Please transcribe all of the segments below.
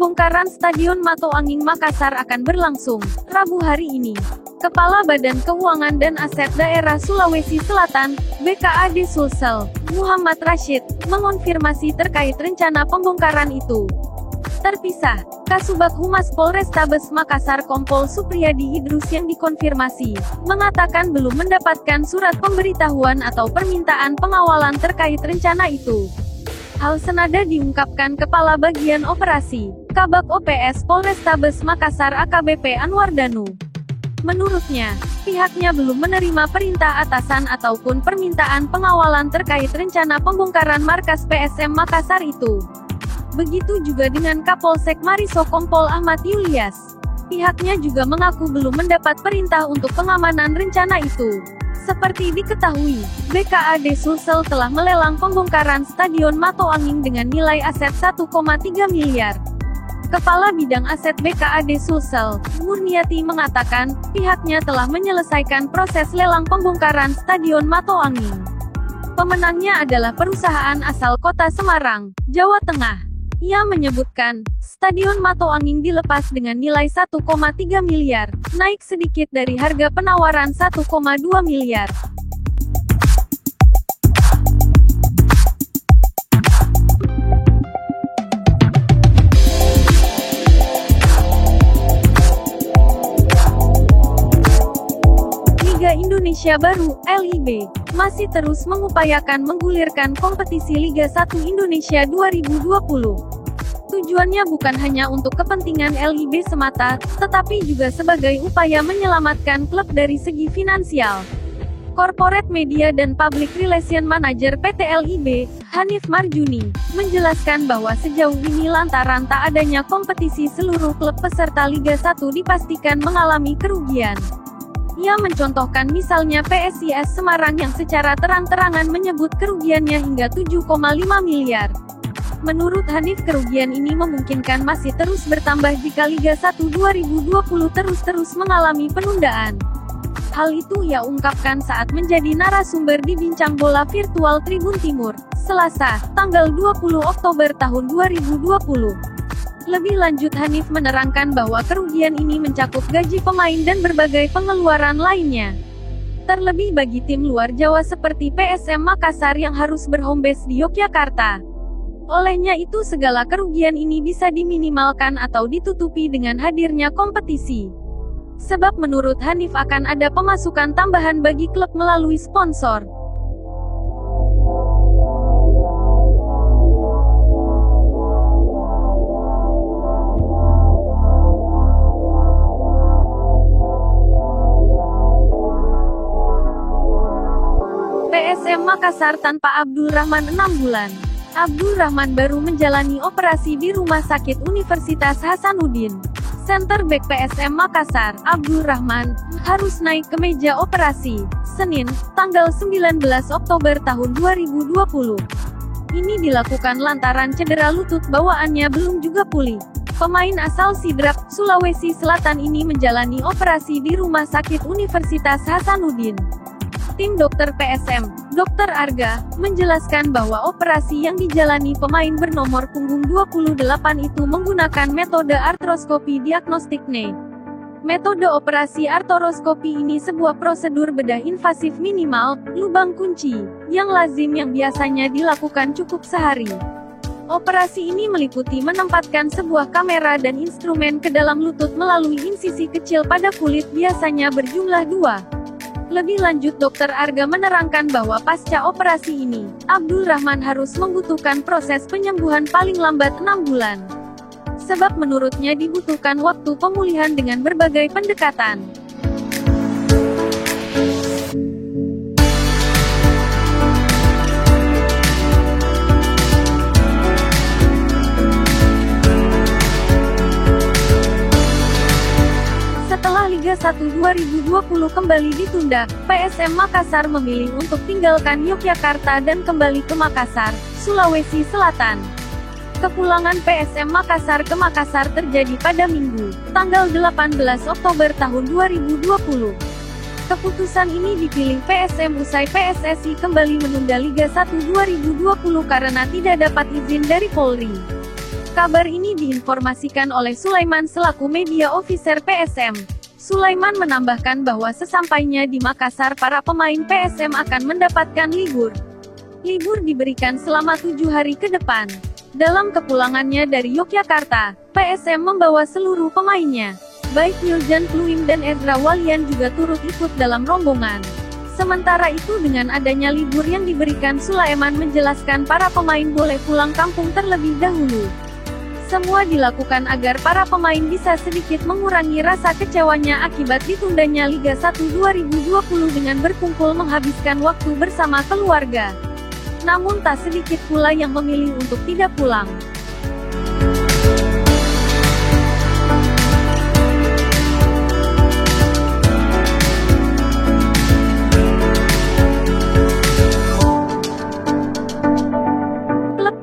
pembongkaran Stadion Mato Anging Makassar akan berlangsung Rabu hari ini. Kepala Badan Keuangan dan Aset Daerah Sulawesi Selatan, BKAD Sulsel, Muhammad Rashid, mengonfirmasi terkait rencana pembongkaran itu. Terpisah, Kasubag Humas Polrestabes Makassar Kompol Supriyadi Idrus yang dikonfirmasi, mengatakan belum mendapatkan surat pemberitahuan atau permintaan pengawalan terkait rencana itu. Hal senada diungkapkan Kepala Bagian Operasi, Kabag OPS Polrestabes Makassar AKBP Anwar Danu. Menurutnya, pihaknya belum menerima perintah atasan ataupun permintaan pengawalan terkait rencana pembongkaran markas PSM Makassar itu. Begitu juga dengan Kapolsek Mariso Kompol Ahmad Yulias. Pihaknya juga mengaku belum mendapat perintah untuk pengamanan rencana itu. Seperti diketahui, BKAD Sulsel telah melelang pembongkaran Stadion Mato Anging dengan nilai aset 1,3 miliar. Kepala Bidang Aset BKAD Sulsel, Murniati mengatakan, pihaknya telah menyelesaikan proses lelang pembongkaran Stadion Mato Anging. Pemenangnya adalah perusahaan asal Kota Semarang, Jawa Tengah. Ia menyebutkan, Stadion Mato Anging dilepas dengan nilai 1,3 miliar, naik sedikit dari harga penawaran 1,2 miliar. Liga Indonesia Baru, LIB, masih terus mengupayakan menggulirkan kompetisi Liga 1 Indonesia 2020. Tujuannya bukan hanya untuk kepentingan LIB semata, tetapi juga sebagai upaya menyelamatkan klub dari segi finansial. Corporate Media dan Public Relation Manager PT LIB, Hanif Marjuni, menjelaskan bahwa sejauh ini lantaran tak adanya kompetisi seluruh klub peserta Liga 1 dipastikan mengalami kerugian. Ia mencontohkan misalnya PSIS Semarang yang secara terang-terangan menyebut kerugiannya hingga 7,5 miliar. Menurut Hanif, kerugian ini memungkinkan masih terus bertambah jika Liga 1 2020 terus-terus mengalami penundaan. Hal itu ia ungkapkan saat menjadi narasumber di Bincang Bola Virtual Tribun Timur, Selasa, tanggal 20 Oktober tahun 2020. Lebih lanjut Hanif menerangkan bahwa kerugian ini mencakup gaji pemain dan berbagai pengeluaran lainnya. Terlebih bagi tim luar Jawa seperti PSM Makassar yang harus berhome-base di Yogyakarta. Olehnya itu segala kerugian ini bisa diminimalkan atau ditutupi dengan hadirnya kompetisi. Sebab menurut Hanif akan ada pemasukan tambahan bagi klub melalui sponsor. PSM Makassar tanpa Abdul Rahman 6 bulan. Abdul Rahman baru menjalani operasi di Rumah Sakit Universitas Hasanuddin. Center back PSM Makassar, Abdul Rahman, harus naik ke meja operasi, Senin, tanggal 19 Oktober tahun 2020. Ini dilakukan lantaran cedera lutut bawaannya belum juga pulih. Pemain asal Sidrap, Sulawesi Selatan ini menjalani operasi di Rumah Sakit Universitas Hasanuddin. Tim dokter PSM, Dr. Arga, menjelaskan bahwa operasi yang dijalani pemain bernomor punggung 28 itu menggunakan metode artroskopi diagnostik NE. Metode operasi artroskopi ini sebuah prosedur bedah invasif minimal, lubang kunci, yang lazim yang biasanya dilakukan cukup sehari. Operasi ini meliputi menempatkan sebuah kamera dan instrumen ke dalam lutut melalui insisi kecil pada kulit biasanya berjumlah 2. Lebih lanjut Dr. Arga menerangkan bahwa pasca operasi ini, Abdul Rahman harus membutuhkan proses penyembuhan paling lambat 6 bulan. Sebab menurutnya dibutuhkan waktu pemulihan dengan berbagai pendekatan. Liga 1 2020 kembali ditunda, PSM Makassar memilih untuk tinggalkan Yogyakarta dan kembali ke Makassar, Sulawesi Selatan. Kepulangan PSM Makassar ke Makassar terjadi pada Minggu, tanggal 18 Oktober tahun 2020. Keputusan ini dipilih PSM usai PSSI kembali menunda Liga 1 2020 karena tidak dapat izin dari Polri. Kabar ini diinformasikan oleh Sulaiman selaku media officer PSM. Sulaiman menambahkan bahwa sesampainya di Makassar para pemain PSM akan mendapatkan libur. Libur diberikan selama 7 hari ke depan. Dalam kepulangannya dari Yogyakarta, PSM membawa seluruh pemainnya. Baik Yuljan Pluim dan Ezra Walian juga turut ikut dalam rombongan. Sementara itu dengan adanya libur yang diberikan, Sulaiman menjelaskan para pemain boleh pulang kampung terlebih dahulu. Semua dilakukan agar para pemain bisa sedikit mengurangi rasa kecewanya akibat ditundanya Liga 1 2020 dengan berkumpul menghabiskan waktu bersama keluarga. Namun tak sedikit pula yang memilih untuk tidak pulang.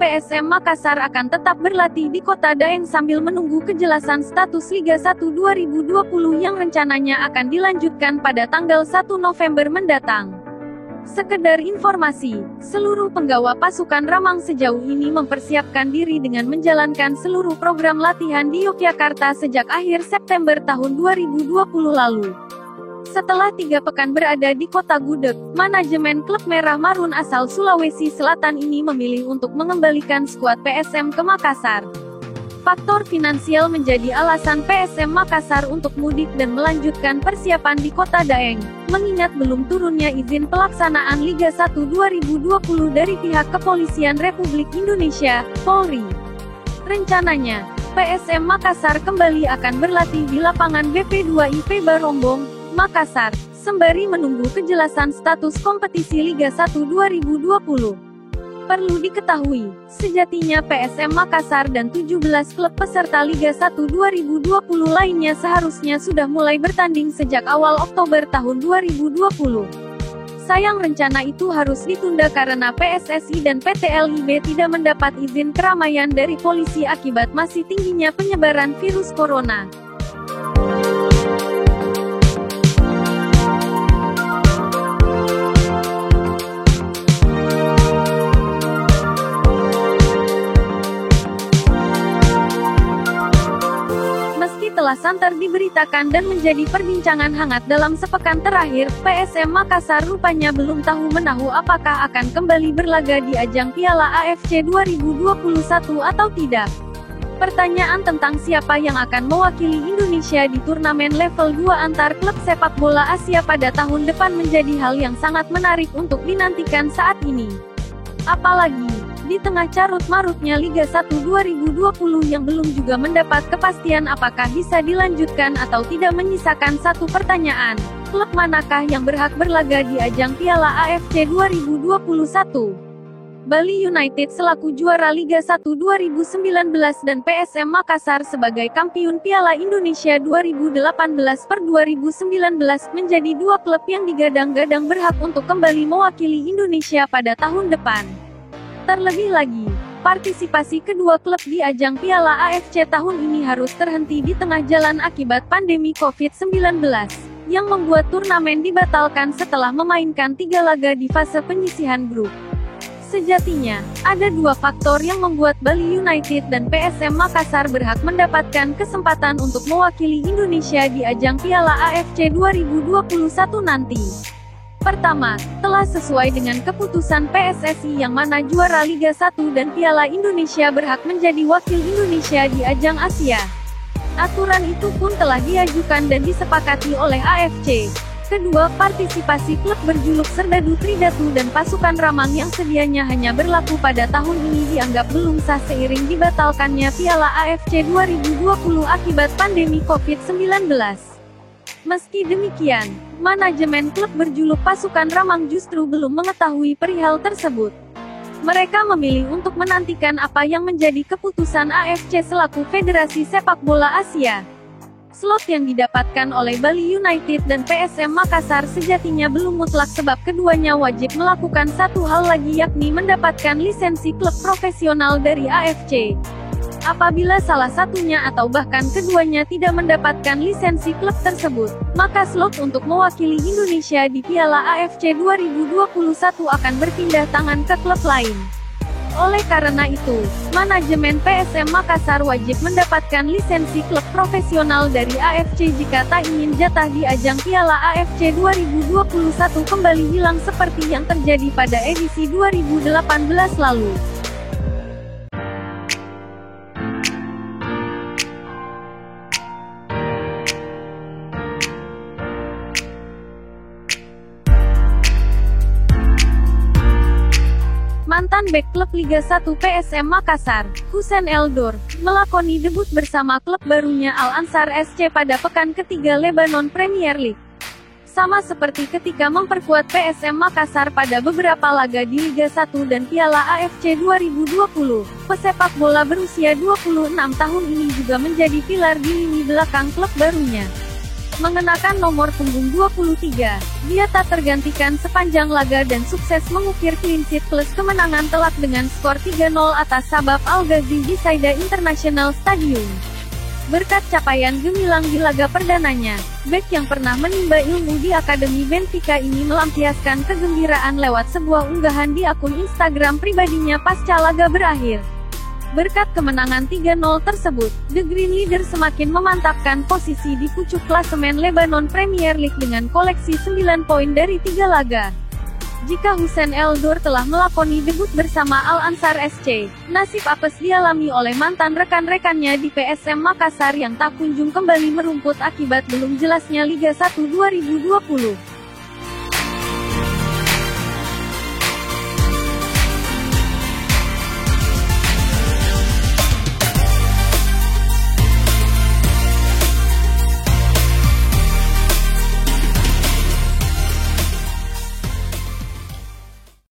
PSM Makassar akan tetap berlatih di Kota Daeng sambil menunggu kejelasan status Liga 1 2020 yang rencananya akan dilanjutkan pada tanggal 1 November mendatang. Sekedar informasi, seluruh penggawa pasukan Ramang sejauh ini mempersiapkan diri dengan menjalankan seluruh program latihan di Yogyakarta sejak akhir September tahun 2020 lalu. Setelah 3 pekan berada di kota Gudeg, manajemen klub Merah Marun asal Sulawesi Selatan ini memilih untuk mengembalikan skuad PSM ke Makassar. Faktor finansial menjadi alasan PSM Makassar untuk mudik dan melanjutkan persiapan di kota Daeng, mengingat belum turunnya izin pelaksanaan Liga 1 2020 dari pihak Kepolisian Republik Indonesia, Polri. Rencananya, PSM Makassar kembali akan berlatih di lapangan BP2 IP Barombong, Makassar, sembari menunggu kejelasan status kompetisi Liga 1 2020. Perlu diketahui, sejatinya PSM Makassar dan 17 klub peserta Liga 1 2020 lainnya seharusnya sudah mulai bertanding sejak awal Oktober tahun 2020. Sayang rencana itu harus ditunda karena PSSI dan PT LIB tidak mendapat izin keramaian dari polisi akibat masih tingginya penyebaran virus corona. Telah santer diberitakan dan menjadi perbincangan hangat dalam sepekan terakhir, PSM Makassar rupanya belum tahu menahu apakah akan kembali berlaga di ajang Piala AFC 2021 atau tidak. Pertanyaan tentang siapa yang akan mewakili Indonesia di turnamen level 2 antar klub sepak bola Asia pada tahun depan menjadi hal yang sangat menarik untuk dinantikan saat ini. Apalagi, di tengah carut-marutnya Liga 1 2020 yang belum juga mendapat kepastian apakah bisa dilanjutkan atau tidak, menyisakan satu pertanyaan, klub manakah yang berhak berlaga di ajang Piala AFC 2021? Bali United selaku juara Liga 1 2019 dan PSM Makassar sebagai kampiun Piala Indonesia 2018/2019 menjadi 2 klub yang digadang-gadang berhak untuk kembali mewakili Indonesia pada tahun depan. Terlebih lagi, partisipasi kedua klub di ajang Piala AFC tahun ini harus terhenti di tengah jalan akibat pandemi COVID-19, yang membuat turnamen dibatalkan setelah memainkan 3 laga di fase penyisihan grup. Sejatinya, ada 2 faktor yang membuat Bali United dan PSM Makassar berhak mendapatkan kesempatan untuk mewakili Indonesia di ajang Piala AFC 2021 nanti. Pertama, telah sesuai dengan keputusan PSSI yang mana juara Liga 1 dan Piala Indonesia berhak menjadi wakil Indonesia di ajang Asia. Aturan itu pun telah diajukan dan disepakati oleh AFC. Kedua, partisipasi klub berjuluk Serdadu Tridatu dan pasukan Ramang yang sedianya hanya berlaku pada tahun ini dianggap belum sah seiring dibatalkannya Piala AFC 2020 akibat pandemi COVID-19. Meski demikian, manajemen klub berjuluk Pasukan Ramang justru belum mengetahui perihal tersebut. Mereka memilih untuk menantikan apa yang menjadi keputusan AFC selaku Federasi Sepak Bola Asia. Slot yang didapatkan oleh Bali United dan PSM Makassar sejatinya belum mutlak sebab keduanya wajib melakukan satu hal lagi, yakni mendapatkan lisensi klub profesional dari AFC. Apabila salah satunya atau bahkan keduanya tidak mendapatkan lisensi klub tersebut, maka slot untuk mewakili Indonesia di Piala AFC 2021 akan berpindah tangan ke klub lain. Oleh karena itu, manajemen PSM Makassar wajib mendapatkan lisensi klub profesional dari AFC jika tak ingin jatah di ajang Piala AFC 2021 kembali hilang seperti yang terjadi pada edisi 2018 lalu. Mantan bek klub Liga 1 PSM Makassar, Hussein Eldor, melakoni debut bersama klub barunya Al-Ansar SC pada pekan ketiga Lebanon Premier League. Sama seperti ketika memperkuat PSM Makassar pada beberapa laga di Liga 1 dan Piala AFC 2020, pesepak bola berusia 26 tahun ini juga menjadi pilar di lini belakang klub barunya. Mengenakan nomor punggung 23, dia tak tergantikan sepanjang laga dan sukses mengukir clean sheet plus kemenangan telak dengan skor 3-0 atas Sabab Al-Ghazi di Saida International Stadium. Berkat capaian gemilang di laga perdananya, bek yang pernah menimba ilmu di Akademi Benfica ini melampiaskan kegembiraan lewat sebuah unggahan di akun Instagram pribadinya pasca laga berakhir. Berkat kemenangan 3-0 tersebut, The Green Leader semakin memantapkan posisi di pucuk klasemen Lebanon Premier League dengan koleksi 9 poin dari 3 laga. Jika Hussein Eldor telah melakoni debut bersama Al-Ansar SC, nasib apes dialami oleh mantan rekan-rekannya di PSM Makassar yang tak kunjung kembali merumput akibat belum jelasnya Liga 1 2020.